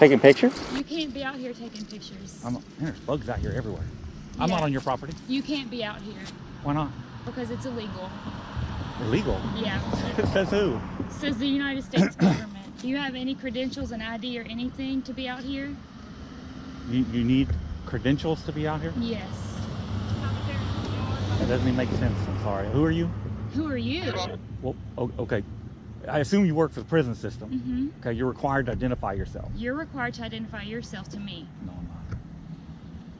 Taking pictures? You can't be out here taking pictures. There's bugs out here everywhere. I'm not on your property. You can't be out here. Why not? Because it's illegal. Illegal? Yeah. Says who? Says the United States government. Do you have any credentials, an ID, or anything to be out here? You need credentials to be out here? Yes. That doesn't even make sense. I'm sorry. Who are you? Who are you? Well, okay. I assume you work for the prison system. Mm-hmm. Okay, you're required to identify yourself. You're required to identify yourself to me. No, I'm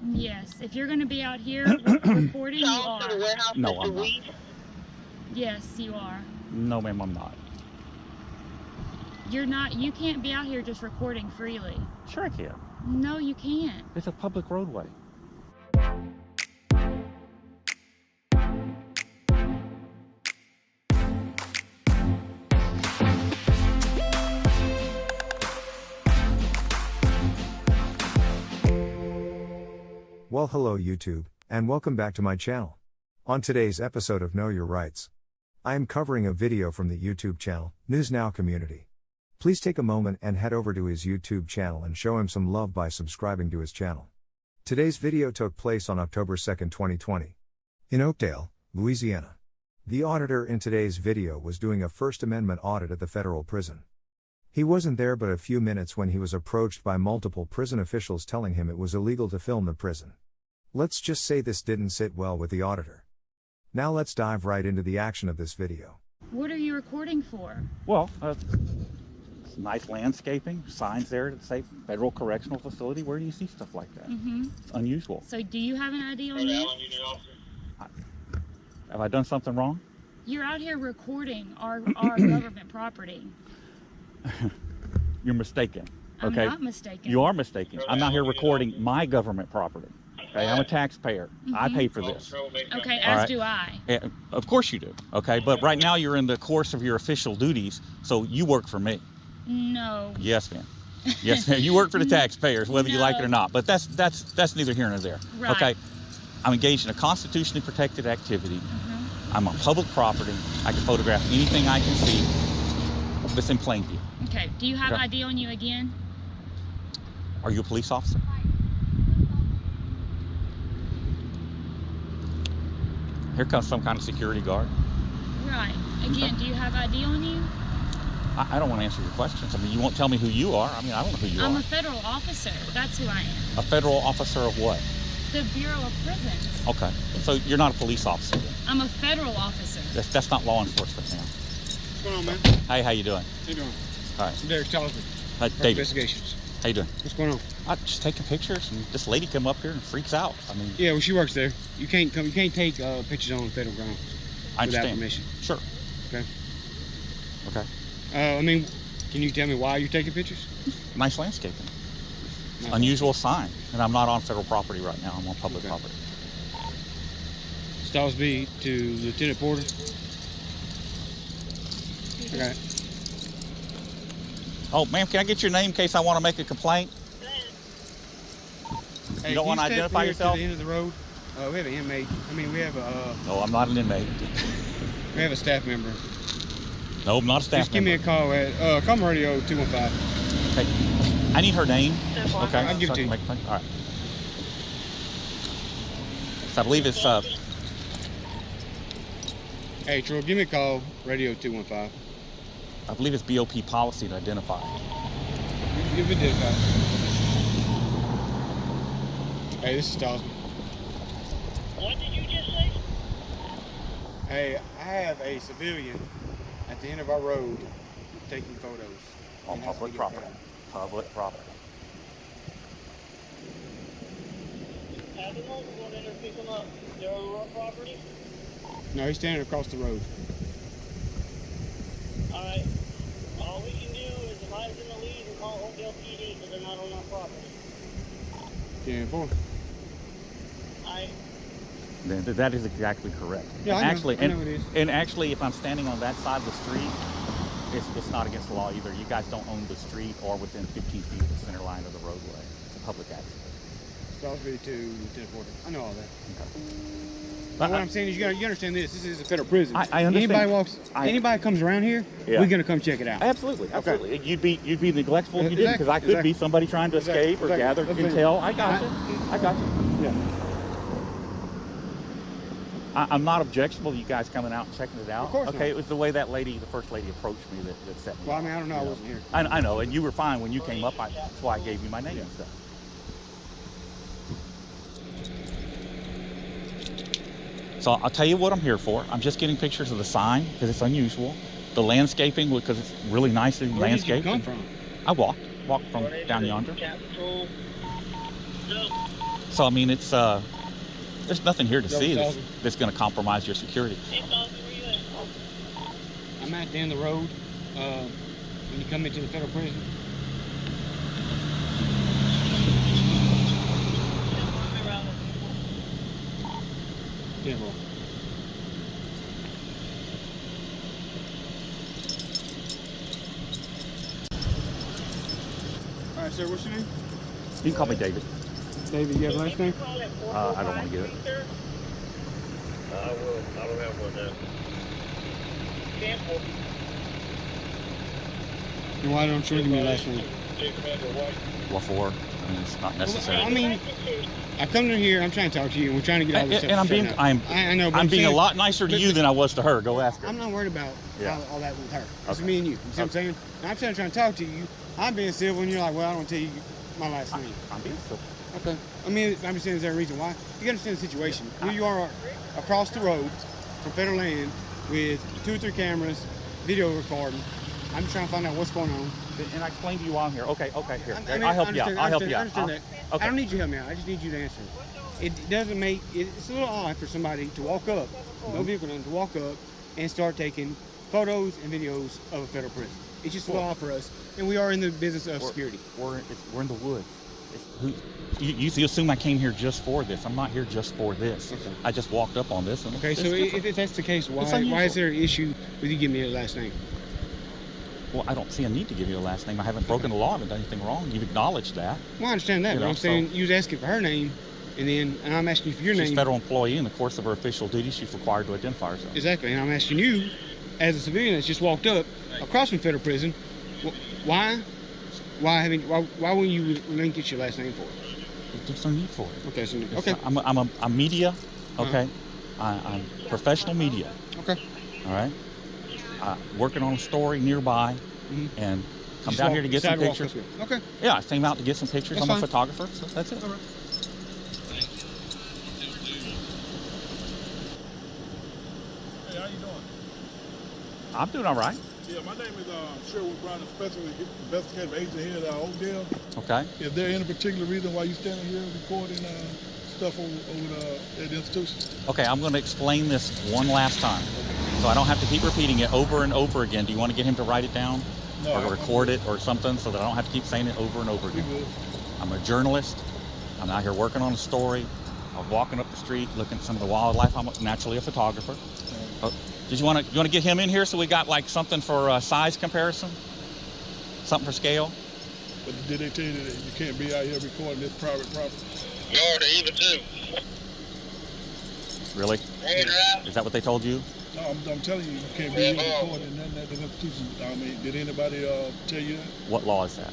not. Yes. If you're going to be out here reporting, you are. No, I'm not. Yes, you are. No, ma'am, I'm not. You're not. You can't be out here just recording freely. Sure I can. No, you can't. It's a public roadway. Well, hello YouTube, and welcome back to my channel. On today's episode of Know Your Rights, I am covering a video from the YouTube channel, News Now Community. Please take a moment and head over to his YouTube channel and show him some love by subscribing to his channel. Today's video took place on October 2, 2020. In Oakdale, Louisiana. The auditor in today's video was doing a First Amendment audit at the federal prison. He wasn't there but a few minutes when he was approached by multiple prison officials telling him it was illegal to film the prison. Let's just say this didn't sit well with the auditor. Now let's dive right into the action of this video. What are you recording for? Well, it's nice landscaping, signs there that say Federal Correctional Facility. Where do you see stuff like that? Mm-hmm. It's unusual. So do you have an ID on you? Have I done something wrong? You're out here recording our government property. You're mistaken. Okay? I'm not mistaken. You are mistaken. I'm out here recording my government property. Okay, I'm a taxpayer. I pay for this. Okay, as do I. And of course you do. Okay, but right now you're in the course of your official duties, so you work for me. No. Yes, ma'am. Yes, ma'am. You work for the taxpayers, whether you like it or No. not. But that's neither here nor there. Right. Okay, I'm engaged in a constitutionally protected activity. I'm on public property. I can photograph anything I can see. It's in plain view. Okay. Do you have Okay. ID on you again? Are you a police officer? Here comes some kind of security guard. Right. Again, do you have ID on you? I don't want to answer your questions. I mean, you won't tell me who you are. I mean, I don't know who you I'm are. a federal officer. That's who I am. A federal officer of what? The Bureau of Prisons. Okay. So you're not a police officer then. I'm a federal officer. That's not law enforcement, ma'am. What's going on, man? Hey, how you doing? How you doing? All right. I'm Derek Charleston. David, Investigations. how you doing? What's going on? I'm just taking pictures, and this lady come up here and freaks out. I mean, Yeah, well, she works there. You can't come. You can't take pictures on federal grounds I without understand. permission. Sure. Okay. Okay. I mean, can you tell me why you're taking pictures? Nice landscaping. Nice. Unusual sign. And I'm not on federal property right now. I'm on public Okay. property. Stallsby to Lieutenant Porter. Okay. Oh, ma'am, can I get your name in case I want to make a complaint? Hey, You don't can want to step identify here yourself? To the end of the road. We have an inmate. I mean, we have a No, I'm not an inmate. staff member. No, I'm not a staff Just give me a member. call at call me radio 215. Okay. I need her name. Okay. I'll give it so I to can you. make a complaint. All right. So I believe it's Hey, Troy, give me a call radio 215. I believe it's BOP policy to identify. Give it this guy. Hey, this is Stallsby. What did you just say? Hey, I have a civilian at the end of our road taking photos. On He has to public get property. a Public property. Have them over, go in there and pick them up. They're on our property. No, he's standing across the road. Alright. All we can do is if I was in the lead and call Oakdale PD because they're not on our property. 10-4. I That is exactly correct. Yeah, and I know. actually, I know it is. And actually, if I'm standing on that side of the street, it's not against the law either. You guys don't own the street or within 15 feet of the center line of the roadway. It's a public access. Stallsby to Lieutenant Porter. I know all that. Okay. But what I'm saying is you understand this. This is a federal prison. I understand. Anybody comes around here, Yeah. we're gonna come check it out. Absolutely. Okay. You'd be neglectful if you didn't, because I could be somebody trying to escape or gather intel. I got you. Yeah. I'm not objectionable to you guys coming out and checking it out. Of course okay, not. It was the way that lady, the first lady, approached me that set me Well, I off, mean, I don't know. I wasn't here. I know, and you were fine when you came up. That's why I gave you my name and stuff. So I'll tell you what I'm here for. I'm just getting pictures of the sign because it's unusual. The landscaping, because it's really nicely landscaped. Where did you come from? I walked from down yonder. So I mean, it's there's nothing here to see that's going to compromise your security. I'm at the end of the road when you come into the federal prison. Yeah, bro. All right, sir. What's your name? You can call me David. David. You have a last name? I don't want to give it. I will. I don't have one now. And why don't you give me your last name? What for? I mean, it's not necessary. I mean, I come in here. I'm trying to talk to you, and we're trying to get all this stuff. And I'm being, straightened out. I know. But I'm being saying, a lot nicer to you than I was to her. Go ask her. I'm not worried about Yeah. all that with her. It's Okay. me and you. You see what I'm saying? And I'm trying to talk to you. I'm being civil, and you're like, well, I don't tell you my last name. I'm being civil. Okay. I mean, I'm just saying, is there a reason why? You understand the situation. Here you are across the road from federal land with 2 or 3 cameras, video recording. I'm just trying to find out what's going on. And I explained to you while I'm here. Okay, here. I mean, I'll help you out. I'll help you I out. understand that. Okay. I don't need you to help me out. I just need you to answer. It doesn't make it's a little odd for somebody to walk up, no vehicle, to walk up and start taking photos and videos of a federal prison. It's just a little odd for us, and we are in the business of security. We're in the woods. You assume I came here just for this. I'm not here just for this. Okay. I just walked up on this. And Okay, so if that's the case, why is there an issue with you giving me your last name? Well, I don't see a need to give you a last name. I haven't broken the law. I haven't done anything wrong. You've acknowledged that. Well, I understand that, but I'm saying you was asking for her name, and I'm asking you for your name. She's a federal employee. In the course of her official duties, she's required to identify herself. Exactly, and I'm asking you, as a civilian that's just walked up across from federal prison, why wouldn't you relinquish your last name for it? There's no need for it. Okay, so I'm media. Okay, I'm professional media. Okay. All right. Working on a story nearby, and come down here to get some pictures. Okay. Yeah, I came out to get some pictures. That's I'm a fine. photographer, so that's it. All right. Hey, how you doing? I'm doing all right. Yeah, my name is Sherwood Brown, Special Investigative Agent here at Odell. Okay. Is there any particular reason why you standing here recording stuff over at the institution? Okay, I'm going to explain this one last time, so I don't have to keep repeating it over and over again. Do you want to get him to write it down, or record it, or something, so that I don't have to keep saying it over and over again? I'm a journalist. I'm out here working on a story. I'm walking up the street, looking at some of the wildlife. I'm naturally a photographer. Did you want to get him in here so we got like something for size comparison, something for scale? But did they tell you that you can't be out here recording this private property? No, they even do. Really? Is that what they told you? No, I'm telling you, you can't be here recording nothing at the institution. I mean, did anybody tell you that? What law is that?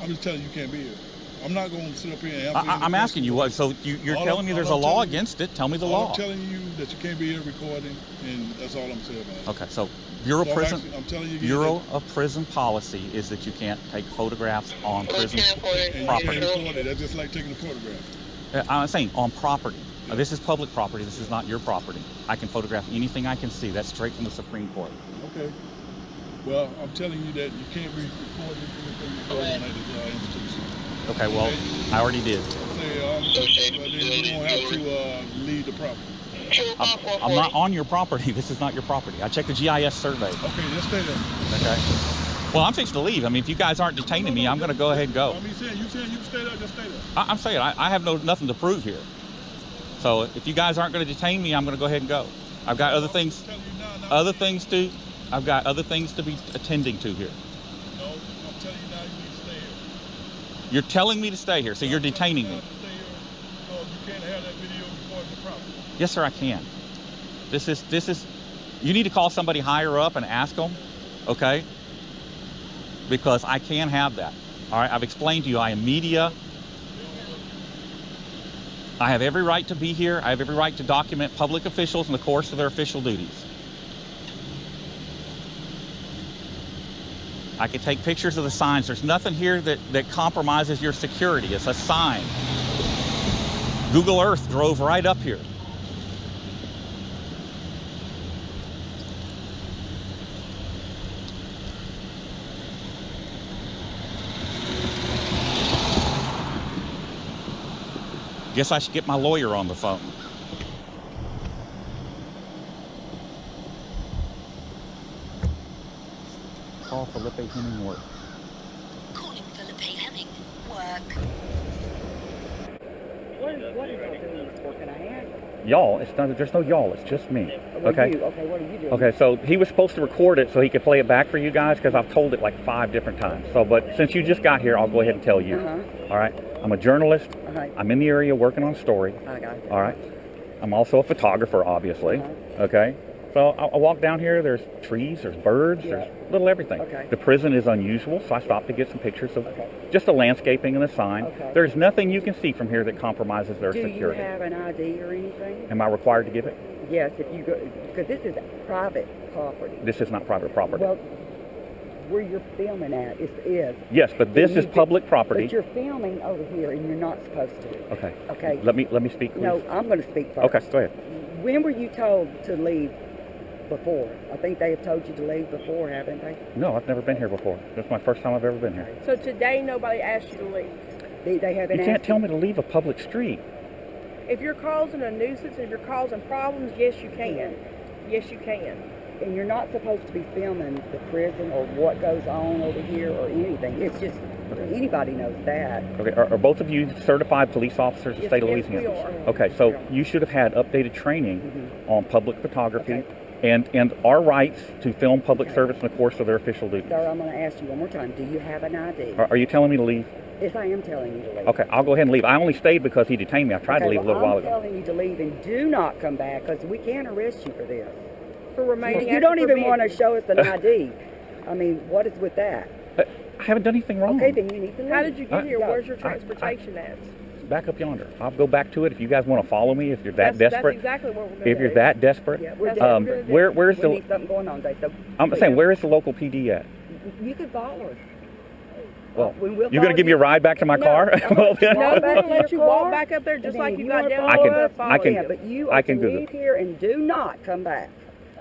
I'm just telling you, you can't be here. I'm not going to sit up here and I'm asking you what. So you're telling me there's a law against it? Tell me the law. I'm telling you that you can't be here recording, and that's all I'm saying about it. Okay, so Bureau I'm telling you again, Bureau of Prison policy is that you can't take photographs on prison and property. you can't record it. That's just like taking a photograph. I'm saying on property. This is public property. This is not your property. I can photograph anything I can see. That's straight from the Supreme Court. Okay. Well, I'm telling you that you can't be recording anything recording at the institution. Okay, well, I already did. But then you won't have to leave the property. I'm not on your property. This is not your property. I checked the GIS survey. Okay, just stay there. Okay. Well, I'm fixing to leave. I mean, if you guys aren't detaining me, I'm going to go ahead and go. I mean, you saying you can stay there, just stay there. I'm saying I have nothing to prove here. So if you guys aren't going to detain me, I'm going to go ahead and go. I've got other things. I've got other things to be attending to here. No, I'm telling you now, you need to stay here. You're telling me to stay here, so you're detaining me. You can't have that video recording the property. Yes, sir, I can. This is, you need to call somebody higher up and ask them, okay? Because I can have that. All right, I've explained to you, I am media. I have every right to be here. I have every right to document public officials in the course of their official duties. I can take pictures of the signs. There's nothing here that compromises your security. It's a sign. Google Earth drove right up here. Guess I should get my lawyer on the phone. Call Felipe Hemming work. Calling Felipe Hemming work. What is y'all doing this for? Can I ask? Y'all, it's not, there's no y'all, it's just me. Okay? Okay, what are you doing? Okay, so he was supposed to record it so he could play it back for you guys because I've told it like 5 different times. So, but since you just got here, I'll go ahead and tell you. All right? I'm a journalist. I'm in the area working on a story. I got it. All right? I'm also a photographer, obviously. Okay? So I walk down here, there's trees, there's birds, there's little everything. Okay. The prison is unusual, so I stopped to get some pictures of just the landscaping and the sign. There's nothing you can see from here that compromises their security. Do you have an ID or anything? Am I required to give it? Yes, if you go, because this is private property. This is not private property. Well, where you're filming at is. Yes, but this is public property. But you're filming over here, and you're not supposed to. Okay. Okay. Let me speak, please. No, I'm going to speak first. Okay, go ahead. When were you told to leave before? I think they have told you to leave before, haven't they? No, I've never been here before. This is my first time I've ever been here. So today nobody asked you to leave? They haven't. You can't tell me to leave a public street. If you're causing a nuisance, if you're causing problems, yes you can. Yes you can. And you're not supposed to be filming the prison or what goes on over here or anything. It's just, anybody knows that. Okay, are both of you certified police officers in the state of Louisiana? Yes, we are. Okay, so you should have had updated training on public photography and our rights to film public service in the course of their official duties. Sir, I'm going to ask you one more time. Do you have an ID? Are you telling me to leave? Yes, I am telling you to leave. Okay, I'll go ahead and leave. I only stayed because he detained me. I tried to leave a little while ago. I'm telling you to leave and do not come back because we can't arrest you for this. For remaining You don't even want to show us an ID. I mean, what is with that? I haven't done anything wrong. Okay, then you need to leave. How did you get here? Where's your transportation at? Back up yonder. I'll go back to it if you guys want to follow me. If you're that desperate. That's exactly what we're going to do. If you're that desperate. Yeah, we're desperate. Where's we the? need something going on, Dave. So, I'm saying, where is the local PD at? You could follow us. Well, we'll you're going to give me a ride back to my car? No, we're going to let you walk back up there just like you got down I can. Yeah, but you are to leave here and do not come back.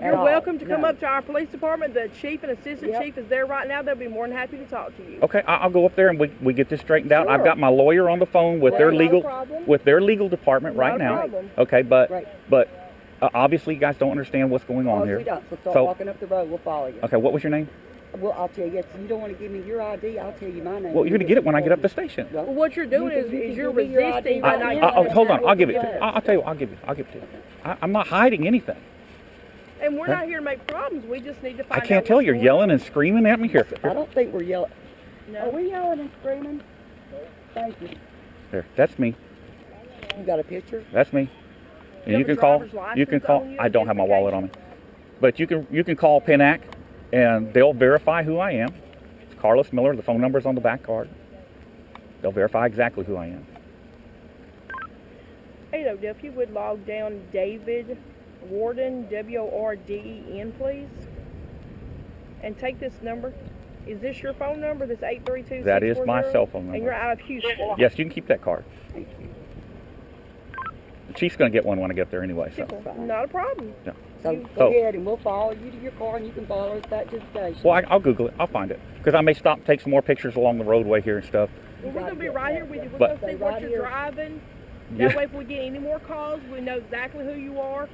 You're welcome to come up to our police department. The chief and assistant chief is there right now. They'll be more than happy to talk to you. Okay, I'll go up there and we get this straightened out. I've got my lawyer on the phone with their legal department right now. Okay, but obviously you guys don't understand what's going on here. We don't. So start walking up the road. We'll follow you. Okay, what was your name? Well, I'll tell you. If you don't want to give me your ID, I'll tell you my name. Well, you're going to get it when I get up the station. Well, what you're doing is you're resisting. Hold on, I'll give it to you. I'll tell you, I'll give it to you. I'm not hiding anything. And we're not here to make problems. We just need to find out. I can't tell. You're yelling and screaming at me here. I don't think we're yelling. No. Are we yelling and screaming? Thank you. There, that's me. You got a picture? That's me. And you can call. You can call. I don't have my wallet on me, but you can call PENAC, and they'll verify who I am. It's Carlos Miller. The phone number's on the back card. They'll verify exactly who I am. Hey, though, if you would log down David Warden, W-O-R-D-E-N, please, and take this number. Is this your phone number, this 832-640? That is my cell phone number. And you're out of Houston? Yes, you can keep that card. Thank you. The chief's going to get one when I get there anyway. So. Not a problem. Yeah. So go ahead and we'll follow you to your car and you can follow us back to the station. Well, I'll Google it. I'll find it. Because I may stop and take some more pictures along the roadway here and stuff. Well, we're going to be right here with you. We're going to see what you're driving. That way if we get any more calls, we know exactly who you are.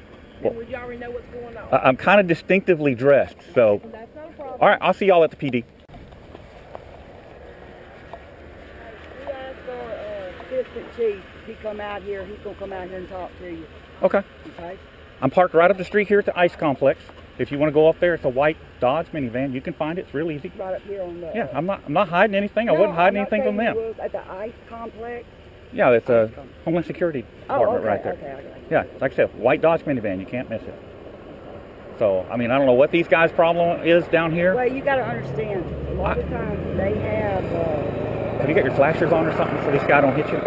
And we already know what's going on. I'm kind of distinctively dressed, so. That's not a problem. All right, I'll see y'all at the PD. We asked our assistant chief. He come out here. He's gonna come out here and talk to you. Okay. Okay. I'm parked right up the street here at the ICE complex. If you want to go up there, it's a white Dodge minivan. You can find it. It's real easy. Right up here on the. Yeah, I'm not hiding anything. I wasn't hiding anything from them. At the ICE complex. Yeah, it's a Homeland Security department right there. Okay, okay. Yeah, like I said, white Dodge minivan, you can't miss it. So, I mean, I don't know what these guys' problem is down here. Well, you got to understand, a lot of times they have... Have you got your flashers on or something so this guy don't hit you?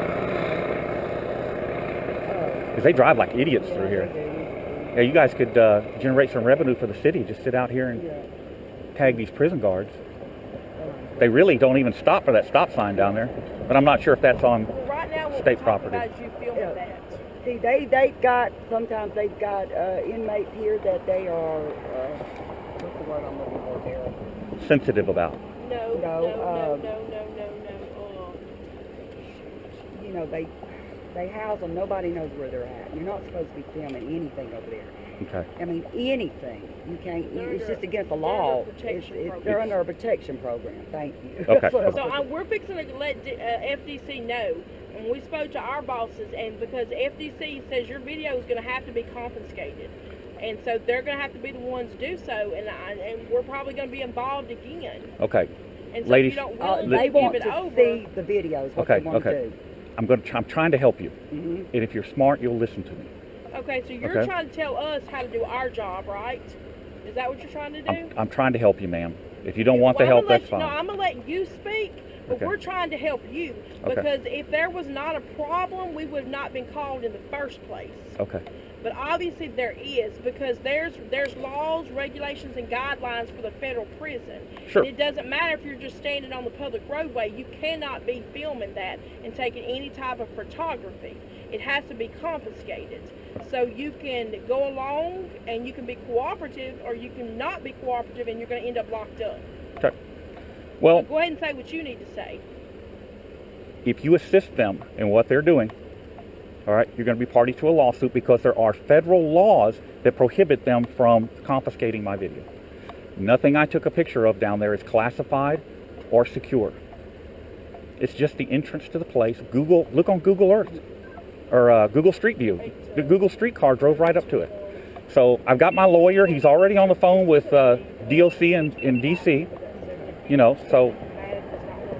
Because they drive like idiots through here. Yeah, you guys could generate some revenue for the city. Just sit out here and tag these prison guards. They really don't even stop for that stop sign down there. But I'm not sure if that's on state property. See, they've got, sometimes they've got inmates here that they are, what's the word I'm looking for there? Sensitive about. No. You know, they house them. Nobody knows where they're at. You're not supposed to be filming anything over there. Okay. I mean, anything. You can't. It's just against the law. They're under a protection program. Thank you. Okay. So we're fixing to let FDC know, and we spoke to our bosses, and because FDC says your video is going to have to be confiscated, and so they're going to have to be the ones to do so, and we're probably going to be involved again. Okay. And so ladies, if you don't they want give it to over, see the videos. What they want to do. I'm trying to help you, and if you're smart, you'll listen to me. Okay, so you're trying to tell us how to do our job, right? Is that what you're trying to do? I'm trying to help you, ma'am. If you don't want the help, that's fine. No, I'm going to let you speak, but we're trying to help you. Because if there was not a problem, we would have not been called in the first place. Okay. But obviously there is, because there's laws, regulations, and guidelines for the federal prison. Sure. And it doesn't matter if you're just standing on the public roadway. You cannot be filming that and taking any type of photography. It has to be confiscated. So you can go along and you can be cooperative, or you can not be cooperative and you're going to end up locked up. Okay. Well, so go ahead and say what you need to say. If you assist them in what they're doing, all right, you're going to be party to a lawsuit because there are federal laws that prohibit them from confiscating my video. Nothing I took a picture of down there is classified or secure. It's just the entrance to the place. Look on Google Earth or Google Street View. The Google Street car drove right up to it. So I've got my lawyer. He's already on the phone with DOC in D.C. You know, so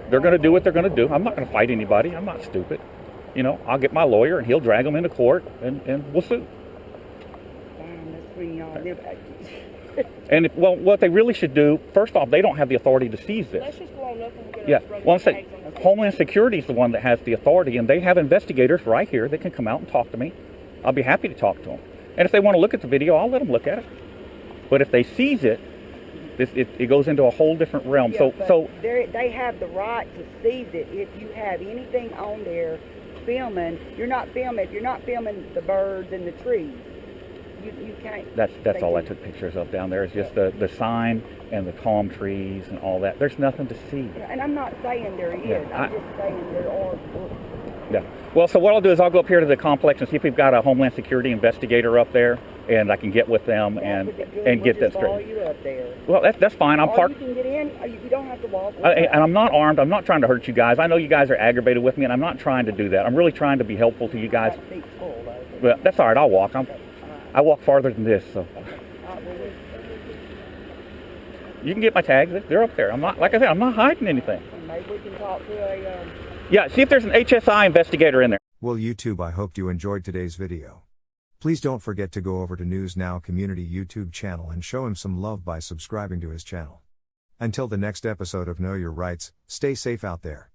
they're going to do what they're going to do. I'm not going to fight anybody. I'm not stupid. You know, I'll get my lawyer and he'll drag them into court and we'll sue. And what they really should do, first off, they don't have the authority to seize this. Let's just go on up and we're going to Well, I'm saying Homeland Security is the one that has the authority, and they have investigators right here that can come out and talk to me. I'll be happy to talk to them. And if they want to look at the video, I'll let them look at it. But if they seize it, it goes into a whole different realm. Yeah, so they have the right to seize it. If you have anything on there filming, you're not filming. If you're not filming the birds and the trees, you can't. That's all I took pictures of down there. Is just the sign and the palm trees and all that. There's nothing to see. And I'm not saying there is. I'm just saying there are. Yeah. Well, so what I'll do is I'll go up here to the complex and see if we've got a Homeland Security investigator up there, and I can get with them and get that straight. You up there. Well, that's fine. I'm parked. You can get in. You don't have to walk. And I'm not armed. I'm not trying to hurt you guys. I know you guys are aggravated with me, and I'm not trying to do that. I'm really trying to be helpful to you guys. Well, that's all right. I'll walk. I walk farther than this, so. You can get my tags. They're up there. I'm not, like I said, I'm not hiding anything. Maybe we can talk to a. Yeah, see if there's an HSI investigator in there. Well, YouTube, I hope you enjoyed today's video. Please don't forget to go over to News Now Community YouTube channel and show him some love by subscribing to his channel. Until the next episode of Know Your Rights, stay safe out there.